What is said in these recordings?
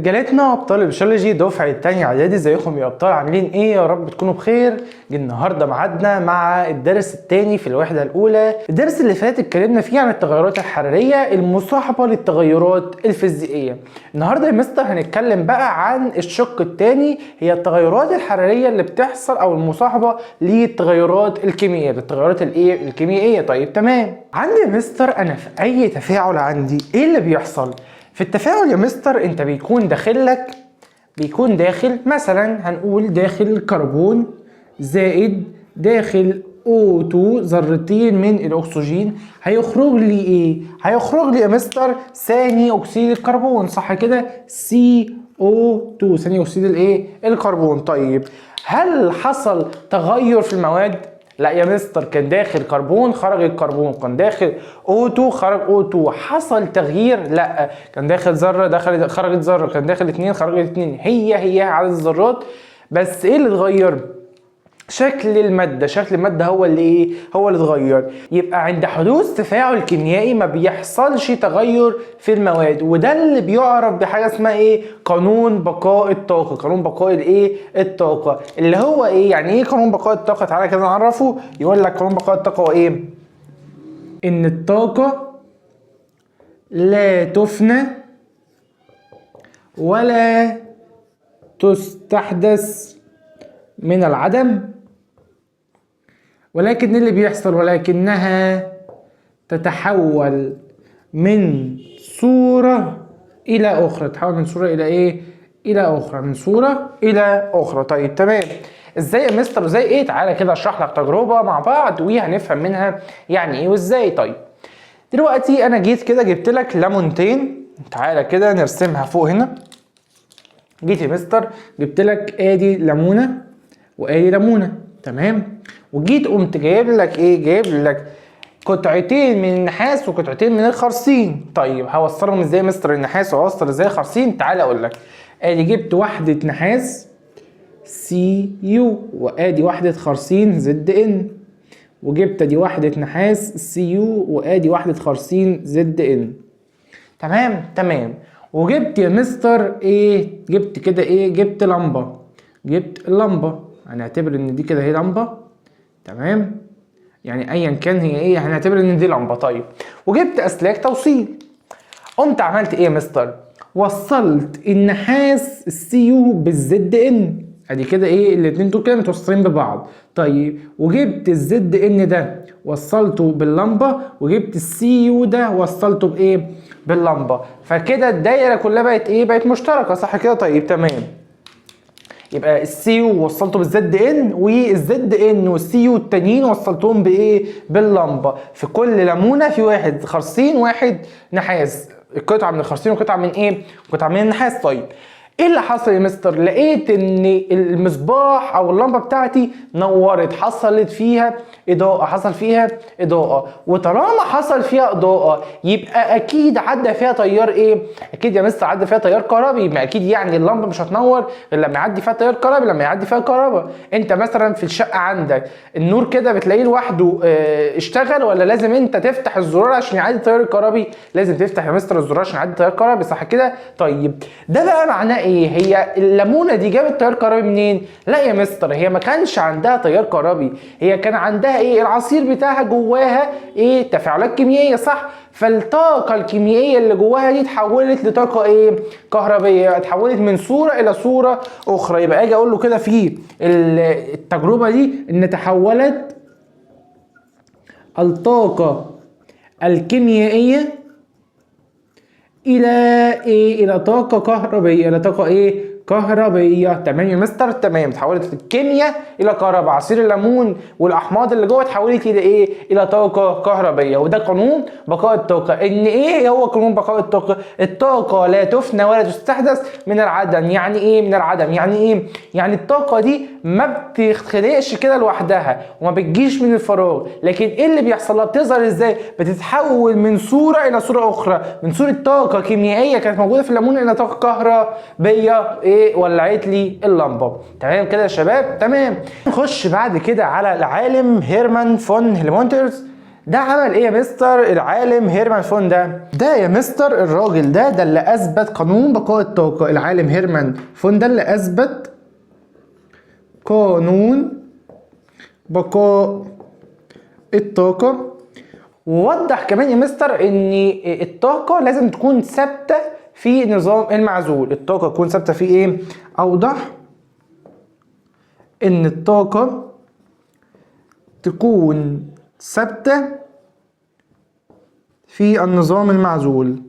رجالتنا ابطال البيولوجي دفعه تانية اعدادي، ازيكم يا ابطال؟ عاملين ايه؟ يا رب تكونوا بخير. النهارده ميعادنا مع الدرس الثاني في الوحده الاولى. الدرس اللي فات اتكلمنا فيه عن التغيرات الحراريه المصاحبه للتغيرات الفيزيائيه. النهارده يا مستر هنتكلم بقى عن الشق الثاني، هي التغيرات الحراريه اللي بتحصل او المصاحبه للتغيرات الكيميائيه، التغيرات الكيميائيه. طيب تمام. عندي يا مستر انا في اي تفاعل عندي ايه اللي بيحصل؟ في التفاعل يا مستر انت بيكون داخل مثلا هنقول داخل كربون زائد داخل O2 ذرتين من الاكسجين، هيخرج لي ايه؟ هيخرج لي يا مستر ثاني اكسيد الكربون، صح كده؟ CO2 ثاني اكسيد الايه؟ الكربون. طيب هل حصل تغير في المواد؟ لا يا مستر، كان داخل كربون خرج الكربون، كان داخل O2 خرج O2. حصل تغيير؟ لا، كان داخل ذره خرجت ذره، كان داخل 2 خرجت 2، هي عدد الذرات بس. ايه اللي اتغير؟ شكل المادة هو اللي ايه؟ هو اللي اتغير. يبقى عند حدوث تفاعل كيميائي ما بيحصلش تغير في المواد، وده اللي بيعرف بحاجة اسمها ايه؟ قانون بقاء الطاقة. قانون بقاء الايه؟ الطاقة. اللي هو ايه؟ يعني ايه قانون بقاء الطاقة؟ تعالى كده نعرفه. يقول لك قانون بقاء الطاقة هو ايه؟ ان الطاقة لا تفنى ولا تستحدث من العدم، ولكن اللي بيحصل ولكنها تتحول من صورة إلى أخرى. تتحول من صورة إلى إيه؟ إلى أخرى، من صورة إلى أخرى. طيب تمام. إزاي يا مستر؟ إزاي إيه؟ تعالى كده أشرح لك تجربة مع بعض وهنفهم منها يعني إيه وإزاي. طيب دلوقتي أنا جيت كده جبت لك ليمونتين، تعالى كده نرسمها فوق هنا. جيت يا مستر جبت لك آدي ليمونة وآدي ليمونة، تمام. وجيت قمت جايب لك ايه؟ جايب لك قطعتين من النحاس وقطعتين من الخرسين. طيب هوصلهم ازاي مستر النحاس واوصل ازاي الخرسين؟ تعال اقول لك. ادي جبت وحده نحاس CU، وادي وحده خرسين ZN، وجبت ادي وحده نحاس CU وادي وحده خرسين ZN. تمام. وجبت يا مستر ايه؟ جبت كده ايه؟ جبت لمبه، جبت اللمبه، هنعتبر ان دي كده هي لمبه، تمام. يعني ايا كان هي ايه، هنعتبر ان دي لمبه. طيب وجبت اسلاك توصيل. قمت عملت ايه يا مستر؟ وصلت النحاس الCU بالZN، ادي كده ايه؟ الاتنين دول كده متوصلين ببعض. طيب وجبت الZN ده وصلته باللمبه، وجبت الCU ده وصلته بايه؟ باللمبه. فكده الدايره كلها بقت ايه؟ بقت مشتركه، صح كده؟ طيب تمام. يبقى الCU وصلته بالZN، والZN والCU التانيين وصلتهم بايه؟ باللمبه. في كل ليمونه في واحد خرسين واحد نحاس، قطعه من الخرسين وقطعه من ايه؟ قطعه من النحاس. طيب ايه اللي حصل يا مستر؟ لقيت ان المصباح او اللمبه بتاعتي نورت، حصل فيها اضاءه. وطالما حصل فيها اضاءه يبقى اكيد عدى فيها تيار ايه؟ اكيد يا مستر عدى فيها تيار كهربي. ما اكيد يعني اللمبه مش هتنور غير لما يعدي فيها تيار كهربي، لما يعدي فيها كهرباء. انت مثلا في الشقه عندك النور كده بتلاقيه لوحده اشتغل، ولا لازم انت تفتح الزرار عشان يعدي التيار الكهربي؟ لازم تفتح يا مستر الزرار عشان يعدي التيار الكهربي، صح كده؟ طيب ده بقى معناه ايه؟ هي الليمونه دي جابت تيار كهربي منين؟ لا يا مستر، هي ما كانش عندها تيار كهربي، هي كان عندها ايه؟ العصير بتاعها جواها ايه؟ تفاعلات كيميائيه، صح؟ فالطاقه الكيميائيه اللي جواها دي اتحولت لطاقه ايه؟ كهربيه، اتحولت من صوره الى صوره اخرى. يبقى اجي اقول له كده في التجربه دي ان تحولت الطاقه الكيميائيه الى ايه؟ الى طاقه كهربيه، الى طاقه ايه؟ كهربيه. تمام يا مستر؟ تمام. اتحولت الكيمياء الى كهرباء، عصير الليمون والاحماض اللي جوه اتحولت الى ايه؟ الى طاقه كهربيه. وده قانون بقاء الطاقه. ان ايه هو قانون بقاء الطاقه؟ الطاقه لا تفنى ولا تستحدث من العدم. يعني ايه من العدم؟ يعني ايه؟ يعني الطاقه دي ما بتتخلقش كده لوحدها وما بتجيش من الفراغ، لكن ايه اللي بيحصل لها؟ بتظهر ازاي؟ بتتحول من صوره الى صوره اخرى، من صوره طاقه كيميائيه كانت موجوده في الليمون الى طاقه كهربيه ايه؟ ولعت لي اللمبه. تمام كده يا شباب؟ تمام. نخش بعد كده على العالم هيرمان فون هيلمونترز. ده عمل ايه يا مستر العالم هيرمان فون ده يا مستر الراجل ده اللي اثبت قانون بقاء الطاقة. العالم هيرمان فون ده اللي اثبت قانون بقاء الطاقة، ووضح كمان يا مستر ان الطاقة لازم تكون ثابتة في نظام المعزول. الطاقة تكون ثابتة في ايه؟ اوضح ان الطاقة تكون ثابتة في النظام المعزول.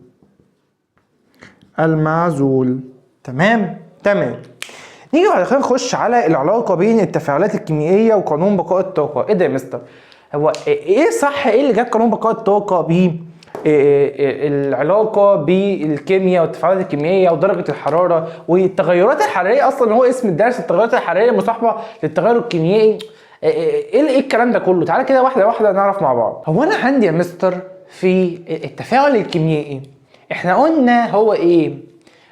تمام. نيجي بعد كده نخش على العلاقة بين التفاعلات الكيميائية وقانون بقاء الطاقة. ايه ده يا مستر؟ هو ايه صح؟ ايه اللي جاب قانون بقاء الطاقة ب العلاقة بالكيمياء والتفاعلات الكيميائية ودرجة الحرارة والتغيرات الحرارية؟ اصلا هو اسم الدرس التغيرات الحرارية المصاحبة للتغير الكيميائي. ايه الكلام ده كله؟ تعالى كده واحدة واحدة نعرف مع بعض. هو انا عندي يا مستر في التفاعل الكيميائي احنا قلنا هو ايه؟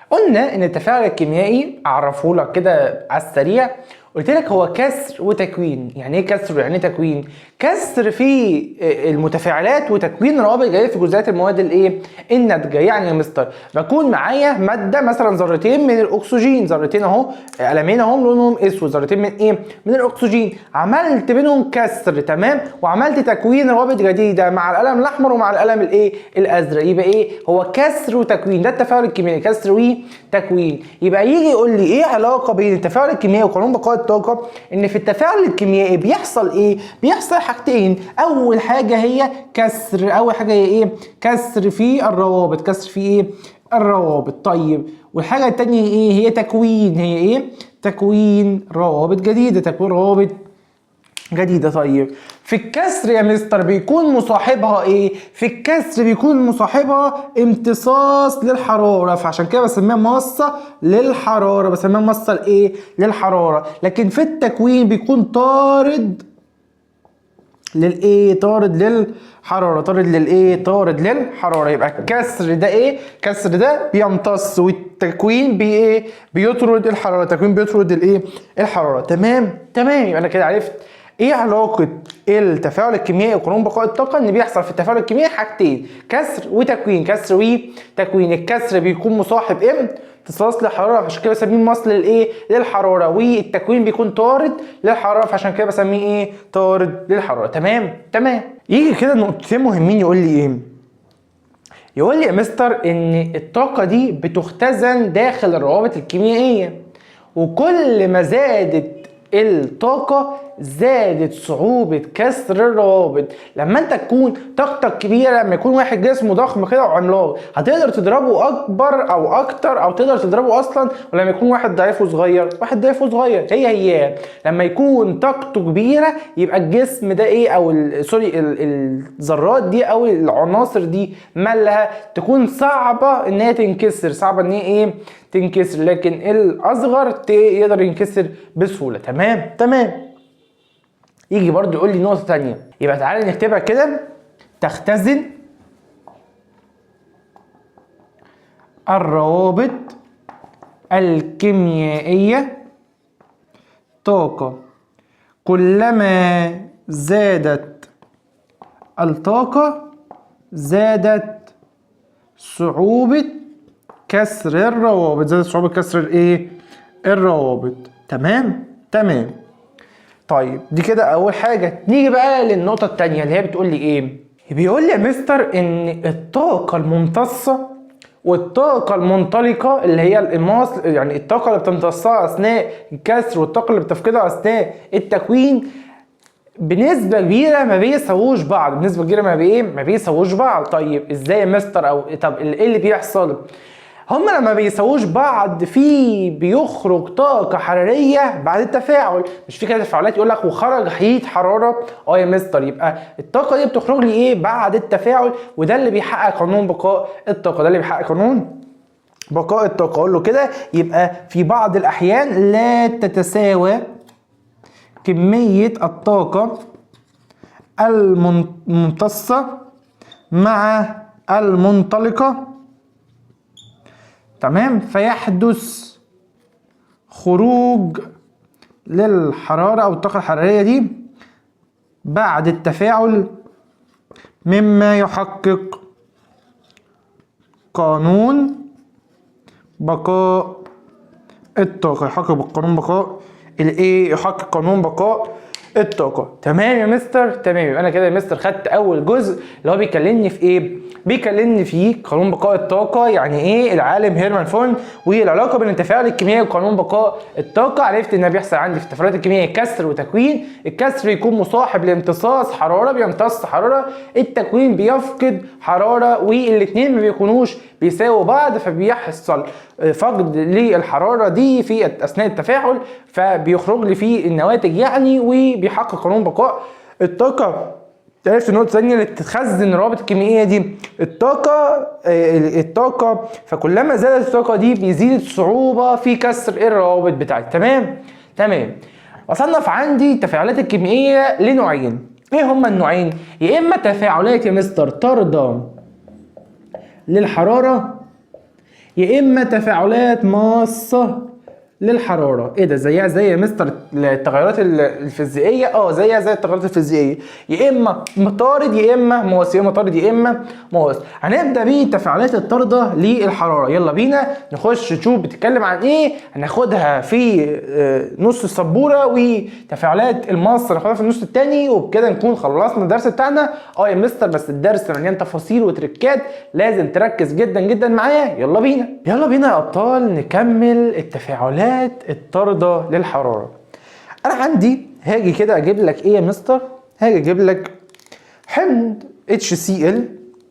قلنا ان التفاعل الكيميائي اعرفه لك كده على السريع. قلت لك هو كسر وتكوين. يعني ايه كسر ويعني ايه تكوين؟ كسر في المتفاعلات وتكوين روابط جديده في جزيئات المواد الايه؟ الناتجه. يعني يا مستر بكون معايا ماده مثلا ذرتين من الاكسجين، ذرتين اهو قلمين اهو لونهم اسود، ذرتين من ايه؟ من الاكسجين، عملت بينهم كسر تمام، وعملت تكوين روابط جديده مع القلم الاحمر ومع القلم الايه؟ الازرق. يبقى ايه؟ هو كسر وتكوين. ده التفاعل الكيميائي، كسر وتكوين. يبقى يجي يقول لي ايه علاقه بين التفاعل الكيميائي وقانون بقاء الطاقه؟ ان في التفاعل الكيميائي بيحصل ايه؟ بيحصل حاجتين. اول حاجه هي كسر. اول حاجه هي ايه؟ كسر في الروابط. كسر في ايه؟ الروابط. طيب والحاجه الثانيه ايه؟ هي تكوين. هي ايه؟ تكوين روابط جديده. تكوين روابط جديدة. طيب في الكسر يا مستر بيكون مصاحبها ايه؟ في الكسر بيكون مصاحبها امتصاص للحرارة، فعشان كده بسميها مصة للحرارة. بسميها مصة لايه؟ للحرارة. لكن في التكوين بيكون طارد للايه؟ طارد للحرارة. طارد للايه؟ طارد للحرارة. يبقى الكسر ده ايه؟ الكسر ده بيمتص، والتكوين بايه؟ بيطرد الحرارة. التكوين بيطرد الايه؟ الحرارة. تمام. يبقى انا كده عرفت ايه علاقة التفاعل الكيميائي وقانون بقاء الطاقة. ان بيحصل في التفاعل الكيميائي حاجتين، كسر وتكوين. كسر وتكوين. الكسر بيكون مصاحب امتصاص للحرارة، عشان كده بسميه مصل للايه؟ للحرارة. والتكوين بيكون طارد للحرارة، فعشان كده بسميه ايه؟ طارد للحرارة. تمام. يجي كده نقطتين مهمين. يقول لي ايه؟ يقول لي يا مستر ان الطاقة دي بتختزن داخل الروابط الكيميائية، وكل ما زادت الطاقة زادت صعوبة كسر الروابط. لما انت تكون طاقتك كبيرة، لما يكون واحد جسمه ضخم كده وعملاق، هتقدر تضربه اكبر او اكتر، او تقدر تضربه اصلا. ولما يكون واحد ضعيف وصغير، هي لما يكون طاقته كبيرة يبقى الجسم ده ايه؟ او الذرات دي او العناصر دي مالها؟ تكون صعبة ان هي تنكسر، صعبة ان هي ايه؟ تنكسر. لكن الاصغر يقدر ينكسر بسهولة. تمام. يجي برضو يقول لي نقطة تانية. يبقى تعالى نكتبها كده. تختزن الروابط الكيميائية طاقة. كلما زادت الطاقة زادت صعوبة كسر الروابط. زادت صعوبة كسر الايه؟ الروابط. تمام. طيب دي كده اول حاجة. نيجي بقى للنقطة التانية اللي هي بتقول لي ايه؟ بيقول لي يا مستر ان الطاقة الممتصة والطاقة المنطلقة اللي هي المصل، يعني الطاقة اللي بتمتصها اثناء الكسر والطاقة اللي بتفقدها اثناء التكوين، بنسبة كبيرة ما بيساووش بعض. ما بيساووش بعض. طيب ازاي يا مستر؟ او طب ايه اللي بيحصل؟ هما لما بيساووش بعض بيخرج طاقة حرارية بعد التفاعل. مش في كده تفاعلات يقول لك وخرج حيد حرارة؟ يا مستر، يبقى الطاقة دي بتخرج لي ايه؟ بعد التفاعل. وده اللي بيحقق قانون بقاء الطاقة. اقول له كده. يبقى في بعض الاحيان لا تتساوى كمية الطاقة الممتصة مع المنطلقة. تمام. فيحدث خروج للحرارة او الطاقة الحرارية دي بعد التفاعل مما يحقق قانون بقاء الطاقة. يحقق قانون بقاء الايه؟ يحقق قانون بقاء الطاقة. تمام يا مستر؟ تمام. يبقى انا كده يا مستر خدت اول جزء اللي هو بيكلمني في ايه؟ بيكلمني في قانون بقاء الطاقة، يعني ايه العالم هيرمان فون، والعلاقة بين التفاعل الكيميائي وقانون بقاء الطاقة. عرفت ان بيحصل عندي في التفاعلات الكيميائية كسر وتكوين. الكسر يكون مصاحب لامتصاص حرارة، بيمتص حرارة. التكوين بيفقد حرارة، والاثنين ما بيكونوش بيساووا بعض، فبيحصل فقد للحرارة دي في اثناء التفاعل، فبيخرج لي فيه النواتج يعني، وبيحقق قانون بقاء الطاقة. عرفت النقطة الثانية اللي تخزن الروابط الكيميائية دي الطاقة، فكلما زادت الطاقة دي بيزيد الصعوبة في كسر الروابط بتاعتي. تمام. أصنف عندي التفاعلات الكيميائية لنوعين. ايه هما النوعين؟ يا اما تفاعلات يا مستر طاردة للحرارة، يا اما تفاعلات ماصة للحراره. ايه ده؟ زيها زي يا مستر التغيرات الفيزيائيه؟ زيها زي التغيرات الفيزيائيه، يا اما طارد يا اما مواس، يا اما طارد يا اما مواس. هنبدا بالتفاعلات الطارده للحراره. يلا بينا نخش نشوف بتتكلم عن ايه. هناخدها في نص السبوره، وتفاعلات الماس هناخدها في النص الثاني، وبكده نكون خلصنا الدرس بتاعنا. يا مستر بس الدرس مليان تفاصيل وتركات، لازم تركز جدا جدا معايا. يلا بينا يا ابطال نكمل التفاعلات الطاردة للحرارة. انا عندي هاجي كده اجيب لك ايه يا مستر؟ هاجي اجيب لك حمض HCl.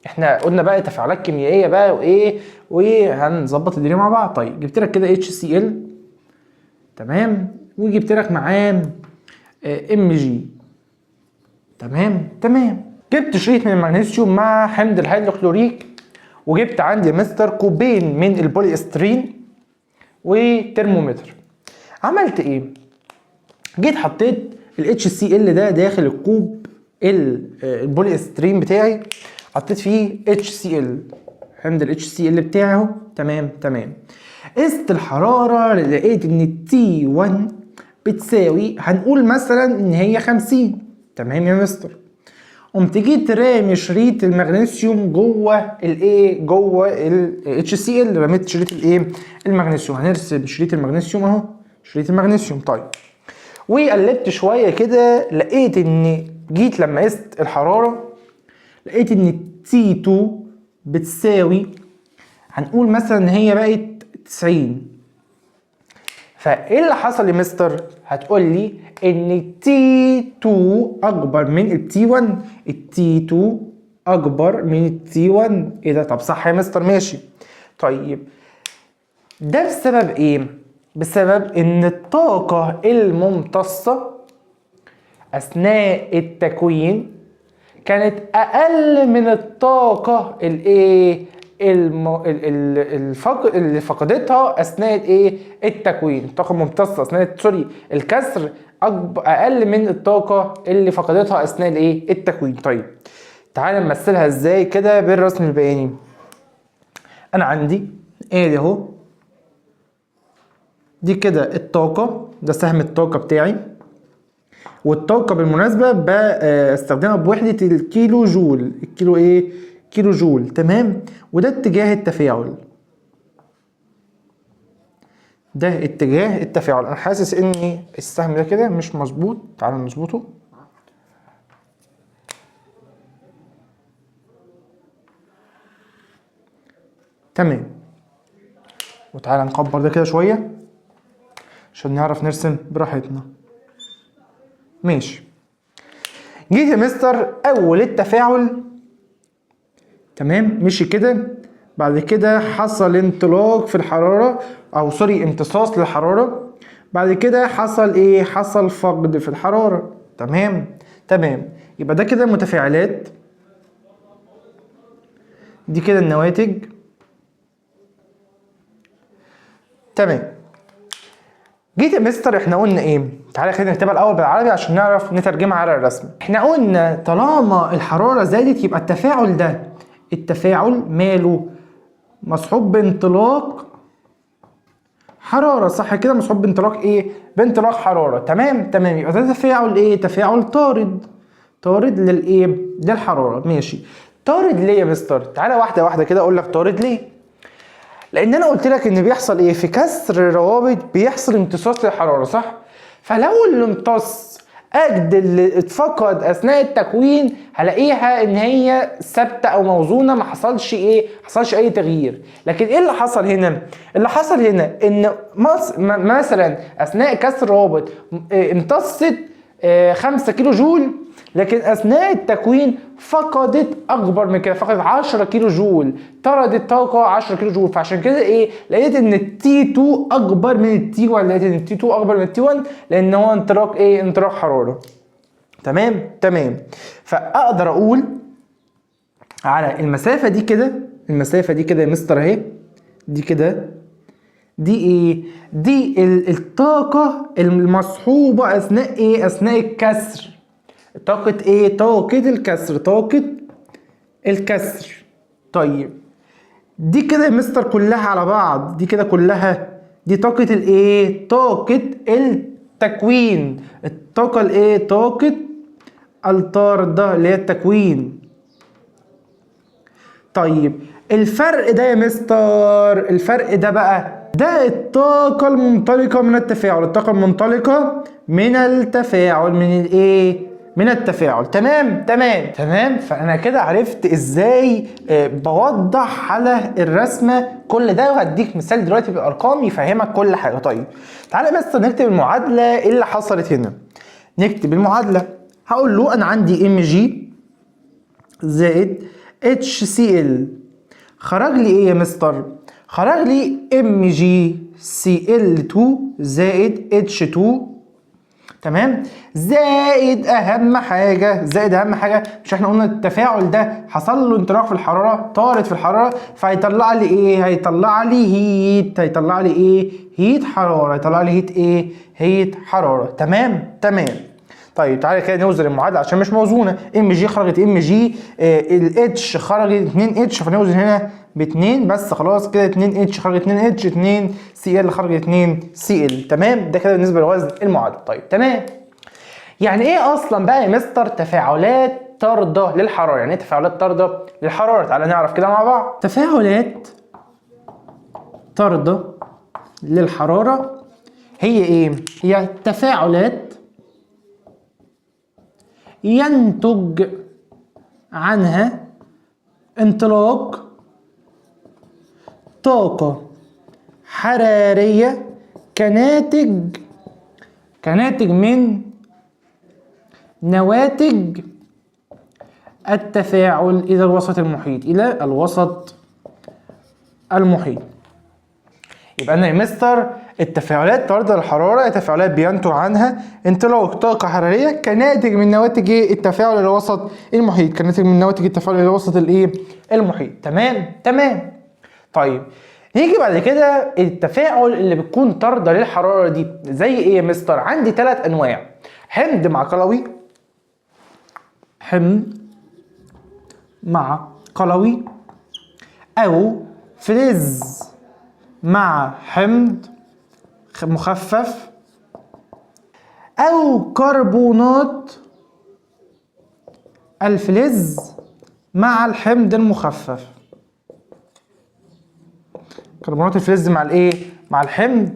احنا قلنا بقى تفاعلات كيميائية بقى وايه، وهنظبط الدنيا مع بعض. طيب جبت لك كده HCl، تمام، وجبت لك معاه Mg، تمام. جبت شريط من المغنيسيوم مع حمض الهيدروكلوريك، وجبت عندي مستر كوبين من البولي استرين وترمومتر. عملت ايه؟ جيت حطيت ال HCl ده داخل الكوب البولي استرين بتاعي، حطيت فيه HCl، حمض ال HCl بتاعي اهو. تمام. قست الحرارة لقيت ان T1 بتساوي، هنقول مثلا ان هي 50. تمام يا مستر. قمت جيت رامي شريط المغنيسيوم جوه الايه؟ جوه ال HCl. رميت شريط الايه؟ المغنيسيوم. هنرسم شريط المغنيسيوم اهو، شريط المغنيسيوم. طيب وقلبت شويه كده، لقيت ان جيت لما قست الحراره لقيت ان T2 بتساوي، هنقول مثلا ان هي بقت 90. فايه اللي حصل يا مستر؟ هتقول لي ان T2 اكبر من ال T1. ال T2 اكبر من ال T1. ايه ده؟ طب صح يا مستر، ماشي. طيب ده بسبب ايه؟ بسبب ان الطاقة الممتصة اثناء التكوين كانت اقل من الطاقة الايه؟ اللي فقدتها اثناء ايه؟ التكوين. الطاقه الممتصه اثناء الكسر اقل من الطاقه اللي فقدتها اثناء الايه؟ التكوين. طيب تعال نمثلها ازاي كده بالرسم البياني. انا عندي ايه اهو، دي كده الطاقه، ده سهم الطاقه بتاعي، والطاقه بالمناسبه بستخدمها بوحده الكيلو جول. الكيلو ايه؟ كيلو جول. تمام. وده اتجاه التفاعل، ده اتجاه التفاعل. انا حاسس ان السهم ده كده مش مظبوط، تعالى نظبطه. تمام. وتعالى نكبر ده كده شويه عشان نعرف نرسم براحتنا. ماشي. جيت يا مستر اول التفاعل، تمام، مشي كده. بعد كده حصل انطلاق في الحرارة، او سوري امتصاص للحرارة. بعد كده حصل ايه؟ حصل فقد في الحرارة. تمام. يبقى ده كده متفاعلات، دي كده النواتج. تمام. جيت يا مستر احنا قلنا ايه؟ تعالى خلينا نكتبها الاول بالعربي عشان نعرف نترجمها على الرسم. احنا قلنا طالما الحرارة زادت يبقى التفاعل ده، التفاعل ماله؟ مصحوب بانطلاق حرارة، صح كده؟ مصحوب بانطلاق ايه؟ بانطلاق حرارة. تمام. يبقى ده تفاعل ايه؟ تفاعل طارد. طارد للايه؟ للحراره. ماشي، طارد ليه يا مستر؟ تعالى واحده واحده كده اقول لك طارد ليه. لان انا قلت لك ان بيحصل ايه في كسر الروابط؟ بيحصل امتصاص للحراره، صح؟ فلو اللي امتص قد اللي اتفقد اثناء التكوين هلاقيها ان هي ثابته او موزونه، ما حصلش ايه؟ حصلش اي تغيير. لكن ايه اللي حصل هنا؟ اللي حصل هنا ان مثلا اثناء كسر الروابط امتصت 5 كيلو جول، لكن اثناء التكوين فقدت اكبر من كده، فقدت 10 كيلو جول، طردت طاقه 10 كيلو جول. فعشان كده ايه؟ لقيت ان التي 2 اكبر من التي 1. لقيت ان التي 2 اكبر من التي 1 لان هو انطلاق ايه؟ انطلاق حراره. تمام. فاقدر اقول على المسافه دي كده، المسافه دي كده يا مستر اهي، دي كده، دي ايه؟ دي الطاقه المصحوبه اثناء ايه؟ اثناء الكسر. طاقة ايه؟ طاقة الكسر، طاقة الكسر. طيب دي كده يا مستر كلها على بعض، دي كده كلها دي طاقة الايه؟ طاقة التكوين. الطاقة الايه؟ طاقة الطاردة اللي هي التكوين. طيب الفرق ده يا مستر، الفرق ده بقى ده الطاقة المنطلقة من التفاعل، الطاقة المنطلقة من التفاعل، من الايه؟ من التفاعل. تمام. فانا كده عرفت ازاي بوضح على الرسمة كل ده، وهديك مثال دلوقتي بالارقام يفهمك كل حاجة. طيب تعالى بس نكتب المعادلة اللي حصلت هنا. نكتب المعادلة. هقول له انا عندي ام جي زائد HCl، خرج لي ايه يا مستر؟ خرج لي MgCl2 زائد H2، تمام، زائد اهم حاجه، مش احنا قلنا التفاعل ده حصل له انطلاق في الحراره، طارت في الحراره، فهيطلع لي ايه؟ هيطلع لي هيت. هيطلع لي ايه؟ هيت حراره. هيطلع لي هيت ايه؟ هيت حراره. تمام. طيب تعالى كده نوزن المعادله عشان مش موزونه. ام جي خرجت ام جي، الاتش خرجت 2 اتش، فنوزن هنا ب 2 بس، خلاص كده 2 اتش خرجت 2 اتش، 2 سي ال خرجت 2 سي ال. تمام، ده كده بالنسبه لوزن المعادله. طيب تمام. يعني ايه اصلا بقى يا مستر تفاعلات طارده للحراره؟ يعني ايه تفاعلات طارده للحراره؟ تعالى نعرف كده مع بعض. تفاعلات طارده للحراره هي ايه؟ هي تفاعلات ينتج عنها انطلاق طاقة حرارية كناتج من نواتج التفاعل إلى الوسط المحيط، يبقى أنا يا مستر التفاعلات طاردة للحرارة تفاعلات بينتج عنها انطلاق طاقة حرارية كناتج من نواتج التفاعل إلى الوسط المحيط، كناتج من نواتج التفاعل إلى الوسط المحيط. تمام. طيب نيجي بعد كده التفاعل اللي بتكون طاردة للحرارة دي زي ايه يا مستر؟ عندي 3 انواع: حمض مع قلوي، او فلز مع حمض مخفف، او كربونات الفلز مع الحمض المخفف. كربونات الفلز مع الايه؟ مع الحمض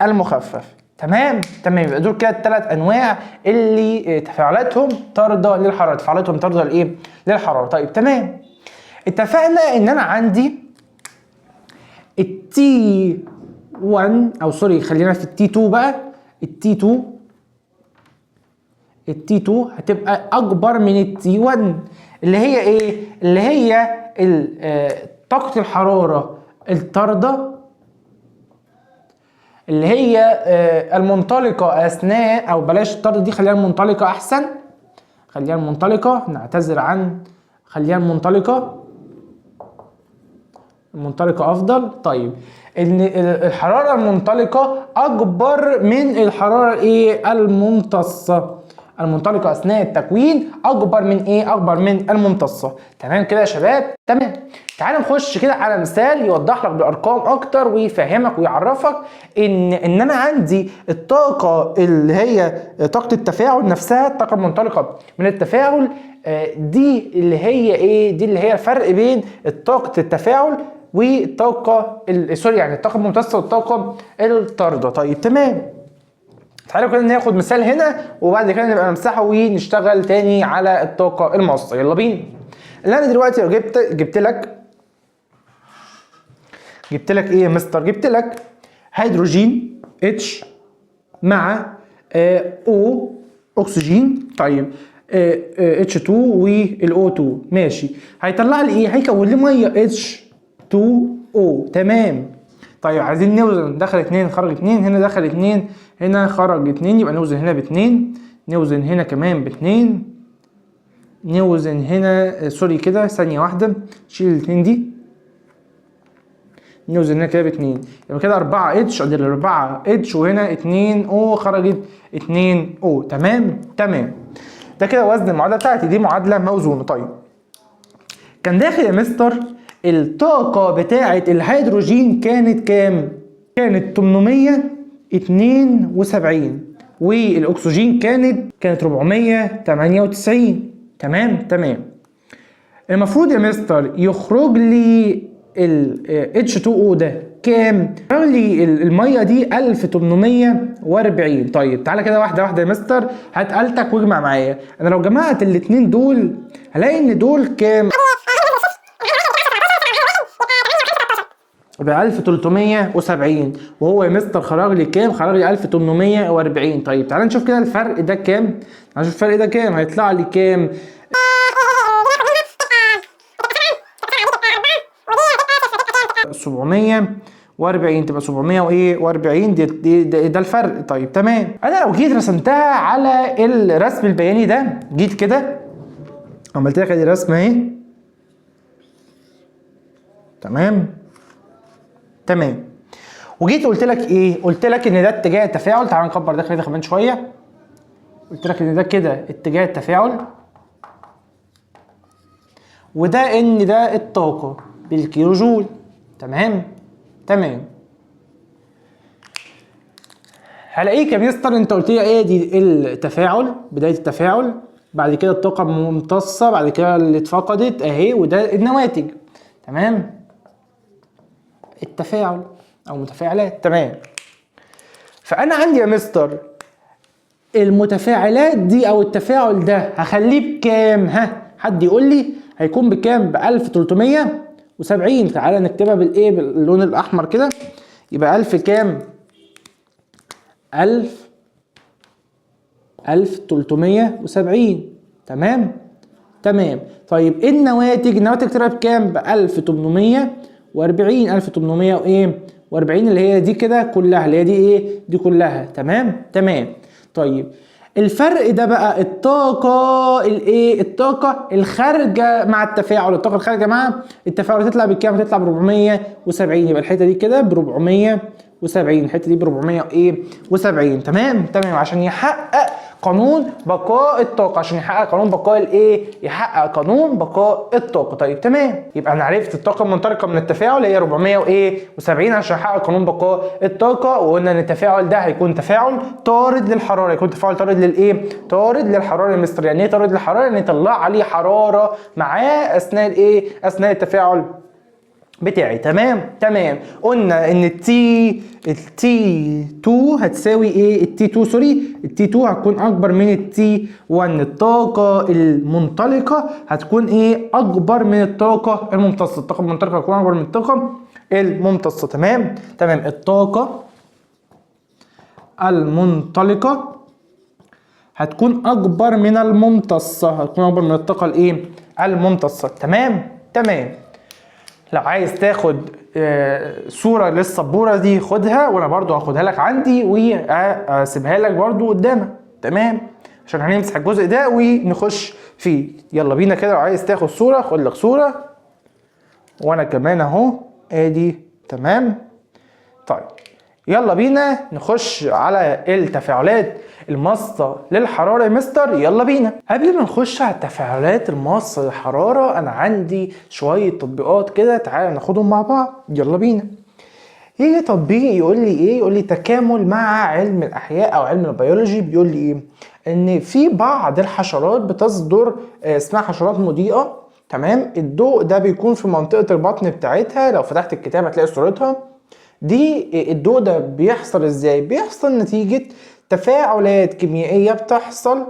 المخفف. تمام. يبقى دول كده ال3 انواع اللي تفاعلاتهم طارده للحراره، للحراره. طيب تمام. اتفقنا ان انا عندي التي 1 او سوري خلينا في التي 2 بقى. التي 2 هتبقى اكبر من التي 1 اللي هي ايه؟ اللي هي طاقة الحرارة الطاردة اللي هي المنطلقة اثناء، او بلاش الطاردة دي، خليها المنطلقة احسن، خليها المنطلقة، نعتذر عن خليها المنطلقة افضل. طيب ان الحرارة المنطلقة اكبر من الحرارة ايه؟ الممتصة، المنطلقة أثناء التكوين أكبر من إيه؟ أكبر من الممتصة. تمام كده يا شباب؟ تمام. تعال نخش كده على مثال يوضح لك بالأرقام أكتر ويفهمك ويعرفك إن أنا عندي الطاقة اللي هي طاقة التفاعل نفسها، الطاقة المنطلقة من التفاعل دي اللي هي إيه؟ دي اللي هي الفرق بين طاقة التفاعل والطاقة سوري يعني الطاقة الممتصة والطاقة الطاردة. طيب تمام. تعالوا كده ناخد مثال هنا وبعد كده نبقى نمسحه ونشتغل تاني على الطاقة المؤثرة. يلا بينا. اللي انا دلوقتي لو جبت لك ايه يا مستر؟ جبت لك هيدروجين اتش مع او اكسجين. طيب اتش 2 والاو 2 ماشي، هيطلع لي ايه؟ هيكون لي ميه اتش 2 او. تمام. طيب عايزين نوزن، دخل 2 خرج 2، هنا دخل 2 هنا خرج 2، يبقى نوزن هنا ب2، نوزن هنا كمان ب2، نوزن هنا سوري كده ثانية واحدة، شيل ال2 دي، نوزن هنا كده ب2، يبقى كده 4 اتش ادي 4 اتش وهنا 2 او خرجت 2 او. تمام تمام. ده كده وزن المعادلة بتاعتي، دي معادلة موزونة. طيب كان داخل يا مستر الطاقة بتاعة الهيدروجين كانت كام؟ كانت 872 والاكسجين كانت 498. تمام تمام. المفروض يا مستر يخرج لي ال H2O ده كام؟ يخرج لي الميه دي 1840. طيب تعالى كده واحده واحده يا مستر، هات آلتك واجمع معايا. انا لو جمعت الاتنين دول هلاقي ان دول كام؟ ب 1370 وهو يا مستر خرج لي كام؟ خرج لي 1840. طيب تعالى نشوف كده الفرق ده كام؟ تعالى نشوف الفرق ده كام؟ هيطلع لي كام؟ 740 تبقى 740 ده الفرق. طيب تمام. انا لو جيت رسمتها على الرسم البياني ده، جيت كده عملت لك ادي رسمه اهي. تمام تمام. وجيت قلت لك ايه؟ قلت لك ان ده اتجاه التفاعل. تعال نكبر ده كده كمان شويه. قلت لك ان ده كده اتجاه التفاعل، وده ان ده الطاقه بالكيلو جول. تمام تمام. هلاقيك يا مستر انت قلت لي ايه؟ دي التفاعل، بدايه التفاعل، بعد كده الطاقه الممتصه، بعد كده اللي اتفقدت اهي، وده النواتج. تمام. التفاعل او متفاعلات. تمام. فانا عندي يا مستر المتفاعلات دي او التفاعل ده هخليه بكام؟ ها حد يقول لي هيكون بكام؟ ب 1370. تعالى نكتبها بالايه؟ باللون الاحمر كده. يبقى 1000 كام؟ 1370. تمام تمام. طيب ايه النواتج؟ النواتج تبقى بكام؟ ب 1840. 1800 وايه؟ و40 اللي هي دي كده كلها، اللي هي دي ايه؟ دي كلها. تمام تمام. طيب الفرق ده بقى الطاقة الايه؟ الطاقة الخارجة مع التفاعل. الطاقة الخارجة مع التفاعل تطلع بكام؟ تطلع ب 470. يبقى الحتة دي كده ب 470، الحتة دي ب 470. تمام تمام. عشان يحقق قانون بقاء الطاقة، عشان يحقق قانون بقاء الايه؟ يحقق قانون بقاء الطاقة. طيب تمام. يبقى انا عرفت الطاقة المنطلقة من التفاعل هي 470 عشان يحقق قانون بقاء الطاقة. وقلنا ان التفاعل ده هيكون تفاعل طارد للحرارة. يكون تفاعل طارد للايه؟ طارد للحرارة يا مستر. يعني ايه طارد للحرارة؟ يعني يطلع عليه حرارة معاه اثناء الايه؟ اثناء التفاعل بتاعي. تمام تمام. قلنا ان التي 2 هتساوي ايه؟ التي 2 سوري، التي 2 هتكون اكبر من التي 1. الطاقة المنطلقة هتكون ايه؟ اكبر من الطاقة الممتصة. الطاقة المنطلقة هتكون اكبر من الطاقة الممتصة. تمام تمام. الطاقة المنطلقة هتكون اكبر من الممتصة، هتكون اكبر من الطاقة الايه؟ الممتصة. تمام تمام. لو عايز تاخد صورة للسبورة دي خدها، وانا برضو هاخدها لك عندي واسيبها لك برضو قدامك. تمام. عشان هنمسح الجزء ده ونخش فيه. يلا بينا كده. لو عايز تاخد صورة خد لك صورة، وانا كمان اهو ادي. تمام. طيب يلا بينا نخش على التفاعلات الماصة للحرارة يا مستر. يلا بينا. قبل ما نخش على التفاعلات الماصة للحرارة انا عندي شوية تطبيقات كده، تعالى ناخدهم مع بعض. يلا بينا. يجي تطبيق يقول لي ايه؟ يقول لي تكامل مع علم الاحياء او علم البيولوجي. بيقول لي ايه؟ ان في بعض الحشرات بتصدر اسمها حشرات مضيئة. تمام. الضوء ده بيكون في منطقة البطن بتاعتها، لو فتحت الكتاب هتلاقي صورتها دي. الضوء ده بيحصل ازاي؟ بيحصل نتيجة تفاعلات كيميائية بتحصل.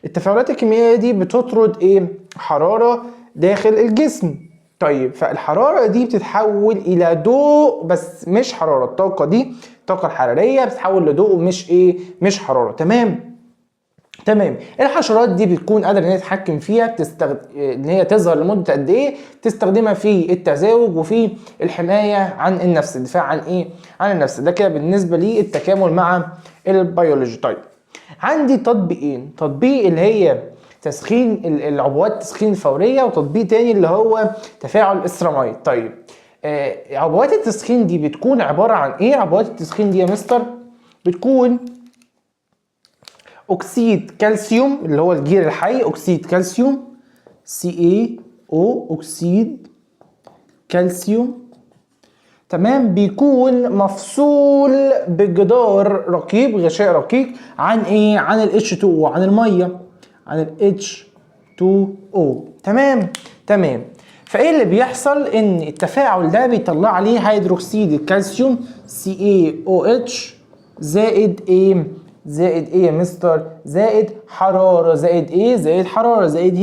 التفاعلات الكيميائية دي بتطرد ايه؟ حرارة داخل الجسم. طيب فالحرارة دي بتتحول الى ضوء، بس مش حرارة. الطاقة دي، الطاقة الحرارية بتتحول لضوء، مش ايه؟ مش حرارة. تمام. الحشرات دي بتكون قادره ان هي تتحكم فيها، ان هي تظهر لمده قد ايه، تستخدمها في التزاوج وفي الحمايه عن النفس، الدفاع عن ايه؟ عن النفس. ده كده بالنسبه لي التكامل مع البيولوجي. طيب عندي تطبيقين، تطبيق اللي هي تسخين العبوات، تسخين الفوريه، وتطبيق تاني اللي هو تفاعل السيراميد. طيب عبوات التسخين دي بتكون عباره عن ايه؟ عبوات التسخين دي يا مستر بتكون اكسيد كالسيوم اللي هو الجير الحي، اكسيد كالسيوم CaO، اكسيد كالسيوم. تمام. بيكون مفصول بجدار رقيق، غشاء رقيق عن ايه؟ عن ال H2O، عن الميه، عن ال H2O. تمام. فايه اللي بيحصل؟ ان التفاعل ده بيطلع لي هيدروكسيد الكالسيوم CaOH زائد ايه؟ زائد ايه يا مستر؟ زائد حرارة. زائد ايه؟ زائد حرارة، زائد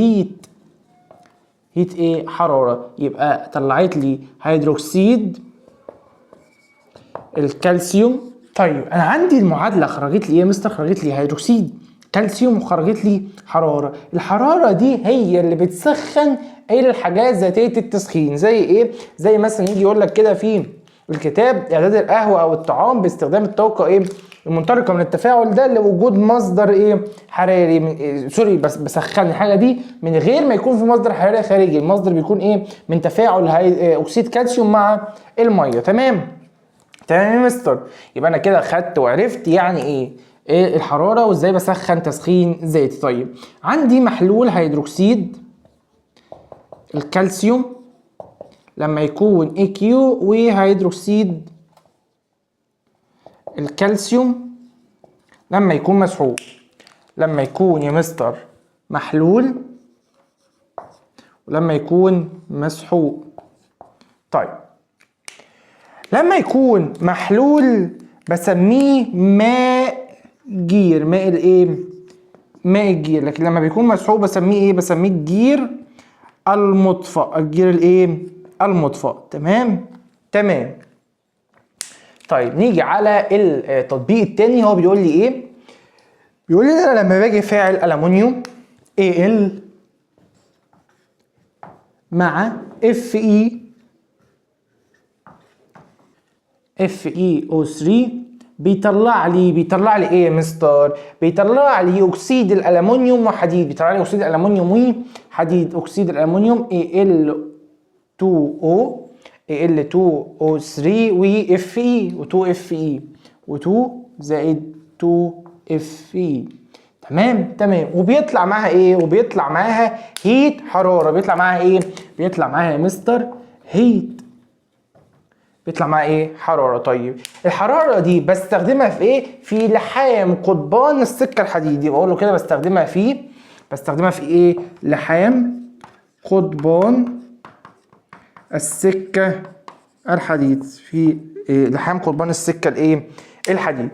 هيت ايه؟ حرارة. يبقى طلعت لي هيدروكسيد الكالسيوم. طيب انا عندي المعادلة خرجت لي ايه يا مستر؟ خرجت لي هيدروكسيد كالسيوم وخرجت لي حرارة. الحرارة دي هي اللي بتسخن ايه؟ الحاجات ذاتية التسخين. زي ايه؟ زي مثلا يجي يقول لك كده في الكتاب اعداد القهوة او الطعام باستخدام الطاقة ايه؟ المنطلقة من التفاعل ده لوجود مصدر ايه؟ حراري. سوري، بس بسخن الحاجة دي من غير ما يكون في مصدر حراري خارجي. المصدر بيكون ايه؟ من تفاعل اكسيد كالسيوم مع المية. تمام يا مستر. يبقى انا كده خدت وعرفت يعني ايه الحرارة وازاي بسخن تسخين ذاتي. طيب عندي محلول هيدروكسيد الكالسيوم لما يكون AQ، وهيدروكسيد الكالسيوم لما يكون مسحوق. لما يكون يا مستر محلول ولما يكون مسحوق. طيب لما يكون محلول بسميه ماء جير، ماء الايه؟ ماء الجير. لكن لما بيكون مسحوق بسميه ايه؟ بسميه الجير المطفأ، الجير الايه؟ المطفأ. تمام. طيب نيجي على التطبيق التاني. هو بيقول لي ايه؟ بيقول لي انا لما باجي فاعل ألمونيوم Al مع FeO3 بيطلع لي ايه يا مستر؟ بيطلع لي اكسيد الالومنيوم وحديد. بيطلع لي اكسيد الالومنيوم وحديد. اكسيد الالومنيوم Al2O3 وFe و2Fe و2 زائد 2Fe. تمام. وبيطلع معاها ايه؟ وبيطلع معاها هيت، حرارة. بيطلع معاها ايه؟ بيطلع معاها يا مستر هيت. بيطلع معاها ايه؟ حرارة. طيب الحرارة دي بستخدمها في ايه؟ في لحام قضبان السكة الحديدي. بقول له كده بستخدمها في ايه؟ لحام قضبان السكة الحديد. في إيه؟ لحام قضبان السكة الايه؟ الحديد.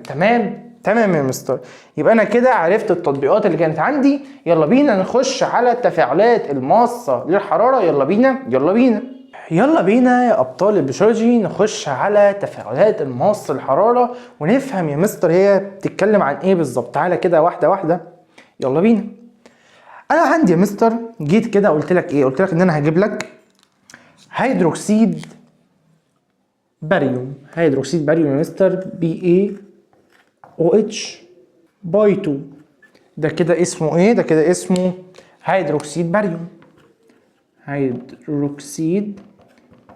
تمام يا مستر. يبقى انا كده عرفت التطبيقات اللي كانت عندي. يلا بينا نخش على التفاعلات الماصة للحرارة. يلا بينا يا ابطال البيولوجي نخش على تفاعلات الماصة للحرارة ونفهم يا مستر هي بتتكلم عن ايه بالظبط. تعالى كده واحدة واحدة. يلا بينا. انا عندي يا مستر جيت كده قلت لك ايه؟ قلت لك ان انا هجيب لك هيدروكسيد باريوم. هيدروكسيد باريوم يا مستر BaOH باي 2. ده كده اسمه ايه؟ ده كده اسمه هيدروكسيد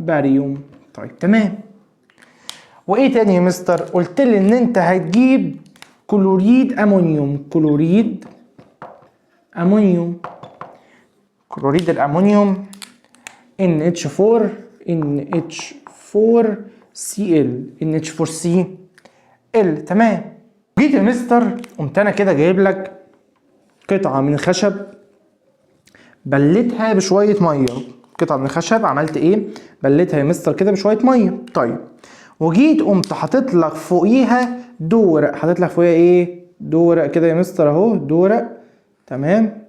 باريوم. طيب تمام. وايه تاني يا مستر؟ قلت لي ان انت هتجيب كلوريد امونيوم. كلوريد امونيوم، كلوريد الامونيوم NH4 NH4Cl NH4Cl. تمام. جيت يا مستر قمت انا كده جايب لك قطعه من الخشب بلتها بشويه ميه. قطعه من الخشب عملت ايه؟ بلتها يا مستر كده بشويه ميه. طيب وجيت قمت حاطط لك فوقيها دورق. حاطط لك فوقيها ايه؟ دورق كده يا مستر اهو، دورق. تمام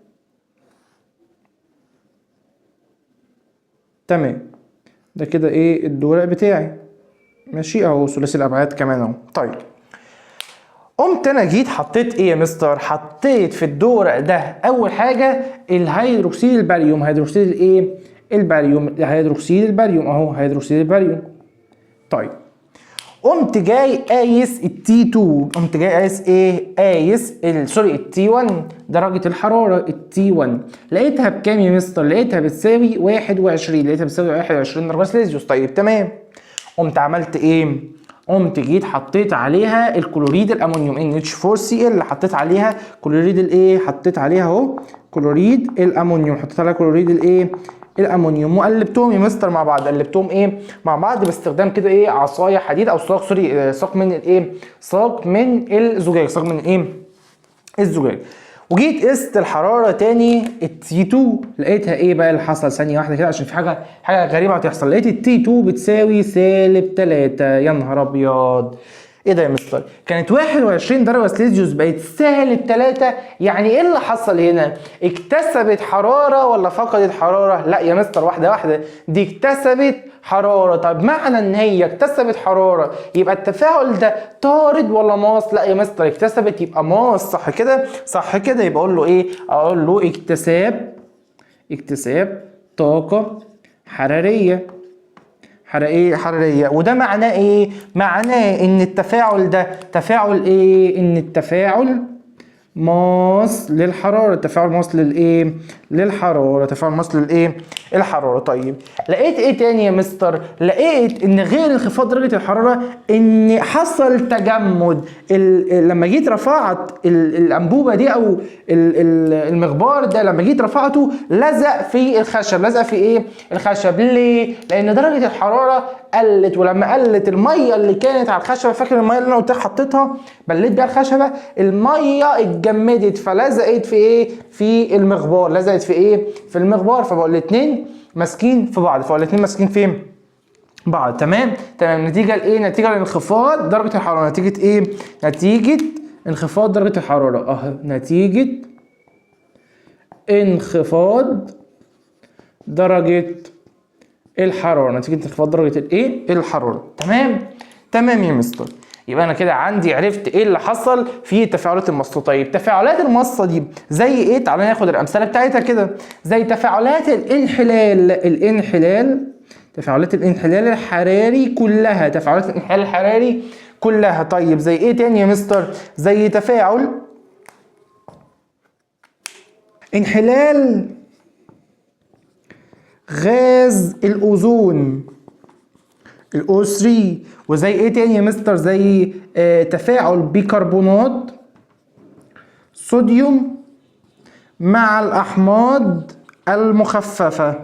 تمام. ده كده ايه الدورق بتاعي، ماشي اهو، ثلاثي الابعاد كمان اهو. طيب قمت انا جيت حطيت ايه يا مستر؟ حطيت في الدورق ده اول حاجه الهيدروكسيد الباريوم. هيدروكسيد الايه؟ الباريوم. هيدروكسيد الباريوم اهو، هيدروكسيد الباريوم. طيب قمت جاي قايس التي 2. قمت جاي قايس ايه؟ قايس سوري التي 1 درجه الحراره. التي 1 لقيتها بكام يا مستر؟ لقيتها بتساوي 21. لقيتها بتساوي 21 درجه سلسيوس. طيب تمام. قمت عملت ايه؟ قمت جيت حطيت عليها الكلوريد الامونيوم NH4Cl. حطيت عليها كلوريد الايه؟ حطيت عليها اهو كلوريد الامونيوم. حطيت عليها كلوريد الايه؟ الامونيوم. وقلبتهم يا مستر مع بعض. قلبتهم ايه؟ مع بعض باستخدام كده ايه؟ عصايه حديد او ساق، سوري ساق من الايه؟ ساق من الزجاج. ساق من ايه؟ الزجاج. وجيت قست الحراره تاني التي 2. لقيتها ايه بقى اللي حصل؟ ثانيه واحده كده عشان في حاجه غريبه هتحصل. لقيت التي 2 بتساوي -3. يا نهار ابيض، ايه ده يا مستر؟ كانت 21 درجه سلسيوس بقت -3. يعني ايه اللي حصل هنا؟ اكتسبت حراره ولا فقدت حراره؟ لا يا مستر، واحده واحده. دي اكتسبت حراره. طب معنى ان هي اكتسبت حراره يبقى التفاعل ده طارد ولا ماس؟ لا يا مستر، اكتسبت يبقى ماس. صح كده؟ صح كده. يبقى اقول له ايه؟ اقول له اكتساب طاقه حراريه. حراريه. وده معناه ايه؟ معناه ان التفاعل ده تفاعل ايه؟ ان التفاعل ماس للحراره. تفاعل ماس للايه؟ للحراره. تفاعل ماس للايه؟ الحراره. طيب لقيت ايه تاني يا مستر؟ لقيت ان غير انخفاض درجه الحراره ان حصل تجمد. لما جيت رفعت الانبوبه دي او المغبار ده، لما جيت رفعته لزق في الخشب. لزق في ايه؟ الخشب. ليه؟ لان درجه الحراره قلت. ولما قلت الميه اللي كانت على الخشبه، فاكر الميه اللي انا قلت حطيتها بليت بيها الخشبه؟ الميه اتجمدت فلزقت في ايه؟ في المغبار. لزقت في ايه؟ في المغبار. فبقوا الاثنين ماسكين في بعض. فبقوا الاثنين ماسكين فين؟ بعض. تمام تمام. نتيجه لايه؟ نتيجه لانخفاض درجه الحراره. نتيجه ايه؟ نتيجه انخفاض درجه الحراره. نتيجه انخفاض درجه الحراره. نتيجه انخفاض درجه الايه؟ الحراره. تمام تمام يا مستر. يبقى انا كده عندي عرفت ايه اللي حصل في تفاعلات المصة. طيب تفاعلات المصة دي زي ايه؟ تعالى ناخد الامثله بتاعتها كده. زي تفاعلات الانحلال. تفاعلات الانحلال الحراري كلها. تفاعلات الانحلال الحراري كلها. طيب زي ايه تاني يا مستر؟ زي تفاعل انحلال غاز الاوزون الO3. وزي ايه تاني يا مستر؟ زي تفاعل بيكربونات صوديوم مع الاحماض المخففه.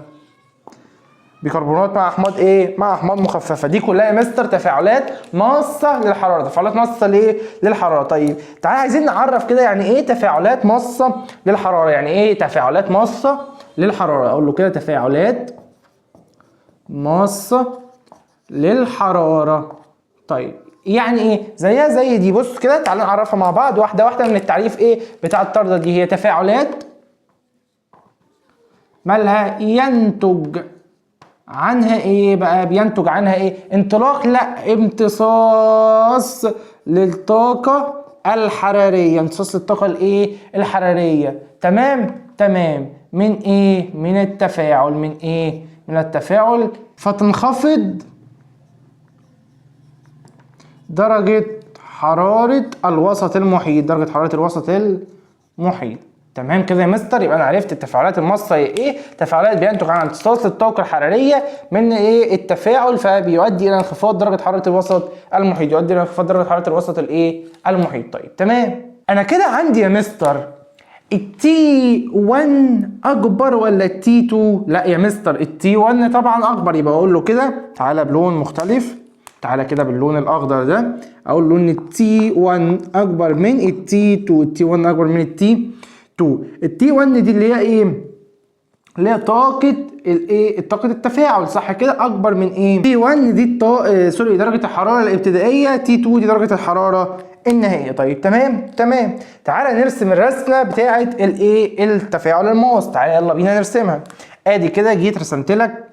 بيكربونات مع احماض ايه؟ مع احماض مخففه. دي كلها يا مستر تفاعلات ماصه للحراره. تفاعلات ماصه ليه؟ للحراره. طيب تعالى عايزين نعرف كده يعني ايه تفاعلات ماصه للحراره. يعني ايه تفاعلات ماصه للحراره؟ اقول له كده تفاعلات ماصه للحراره. طيب يعني ايه؟ زيها زي دي. بص كده تعالى نعرفها مع بعض واحده واحده من التعريف ايه بتاع الطرده دي. هي تفاعلات مالها؟ ينتج عنها ايه بقى؟ بينتج عنها ايه؟ انطلاق؟ لا، امتصاص للطاقه الحراريه. امتصاص للطاقه الايه؟ الحراريه. تمام تمام. من ايه؟ من التفاعل. من ايه؟ من التفاعل. فتنخفض درجة حرارة الوسط المحيط. درجة حرارة الوسط المحيط. تمام كده يا مستر. يبقى انا عرفت التفاعلات الماصه هي ايه. تفاعلات بينتج عن امتصاص الطاقه الحراريه من ايه التفاعل، فبيؤدي الى انخفاض درجه حراره الوسط المحيط، يؤدي الى انخفاض درجه حراره الوسط الايه المحيط. طيب تمام، انا كده عندي يا مستر التي 1 اكبر ولا التي 2؟ لا يا مستر التي 1 طبعا اكبر. يبقى اقول له كده تعالى بلون مختلف، تعالى كده باللون الاخضر ده، اقول له ان التي 1 اكبر من التي 2. التي 1 اكبر من التي 2. التي 1 دي اللي هي ايه؟ اللي هي طاقة الايه؟ طاقة التفاعل، صح كده؟ اكبر من ايه؟ تي 1 دي سوري درجة الحرارة الابتدائية، تي 2 دي درجة الحرارة النهائية. طيب تمام تمام. تعالى نرسم الرسمة بتاعة الايه؟ التفاعل الماس. تعالى يلا بينا نرسمها. ادي كده جيت رسمت لك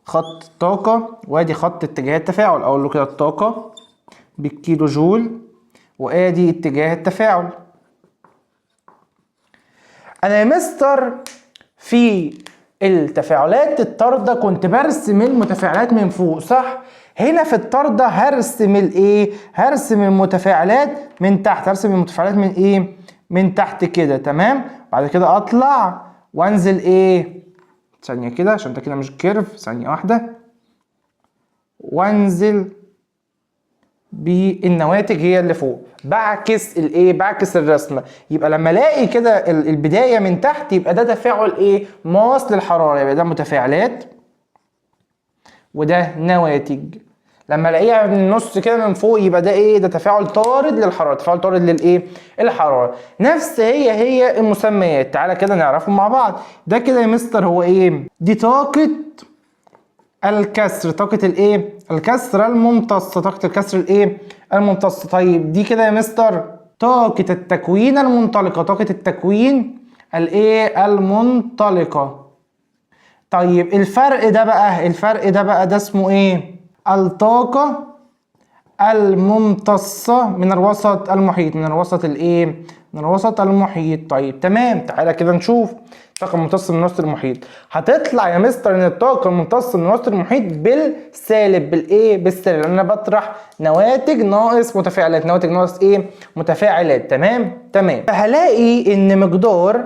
خط الطاقة، وادي خط اتجاه التفاعل. اقول له كده الطاقة بالكيلو جول، وادي اتجاه التفاعل. انا يا مستر في التفاعلات الطاردة كنت برسم المتفاعلات من فوق، صح؟ هنا في الطاردة هرسم الايه؟ هرسم المتفاعلات من تحت. هرسم المتفاعلات من ايه؟ من تحت كده، تمام؟ بعد كده اطلع وانزل ايه؟ ثانية كده عشان ده كده مش كيرف، ثانية واحدة. وانزل بالنواتج هي اللي فوق، بعكس الايه؟ بعكس الرسمه. يبقى لما الاقي كده البدايه من تحت يبقى ده تفاعل ايه؟ ماس للحراره، يبقى ده متفاعلات وده نواتج. لما الاقيها من النص كده من فوق يبقى ده ايه؟ ده تفاعل طارد للحراره، تفاعل طارد للايه؟ الحراره. نفس هي المسميات. تعالى كده نعرفهم مع بعض. ده كده يا مستر هو ايه؟ دي طاقه الكسر، طاقة الايه؟ الكسر الممتصة، طاقة الكسر الايه؟ الممتصة. طيب دي كده يا مستر طاقة التكوين المنطلقة، طاقة التكوين الايه؟ المنطلقة. طيب الفرق ده بقى ده اسمه ايه؟ الطاقة الممتصة من الوسط المحيط، من الوسط الايه؟ من الوسط المحيط. طيب تمام. تعالى كده نشوف الطاقة الممتصة من الوسط المحيط. هتطلع يا مستر ان الطاقة الممتصة من الوسط المحيط بالسالب، بالايه؟ بالسالب. انا بطرح نواتج ناقص متفاعلات، نواتج ناقص ايه؟ متفاعلات. تمام تمام. فهلاقي ان مقدار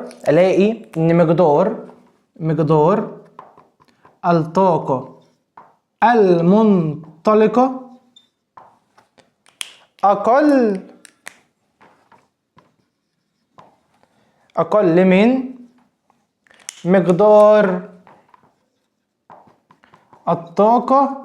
الطاقة المنطلقة أقل من مقدار الطاقة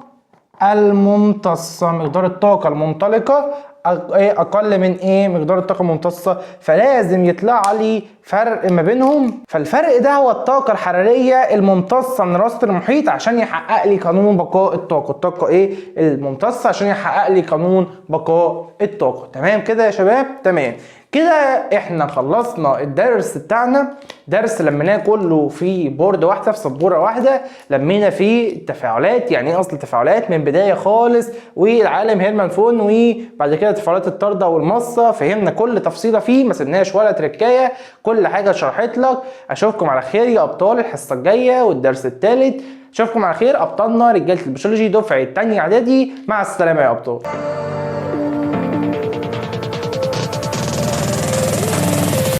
الممتصة. مقدار الطاقة المنطلقة أقل من إيه؟ مقدار الطاقة الممتصة. فلازم يطلع لي فرق ما بينهم. فالفرق ده هو الطاقة الحرارية الممتصة من الوسط المحيط عشان يحقق لي قانون بقاء الطاقة. الطاقة إيه؟ الممتصة عشان يحقق لي قانون بقاء الطاقة. تمام كده يا شباب؟ تمام كده. احنا خلصنا الدرس بتاعنا. درس لميناه كله في بورد واحده، في سبوره واحده. لمينا فيه التفاعلات، يعني ايه اصل التفاعلات من بدايه خالص، والعالم هيرمان فون، وبعد كده تفاعلات الطارده والمصه. فهمنا كل تفصيله فيه، ما سيبناش ولا تركايه، كل حاجه شرحت لك. اشوفكم على خير يا ابطال الحصه الجايه والدرس الثالث. اشوفكم على خير ابطالنا رجاله البيولوجي دفعه تانية اعدادي. مع السلامه يا ابطال.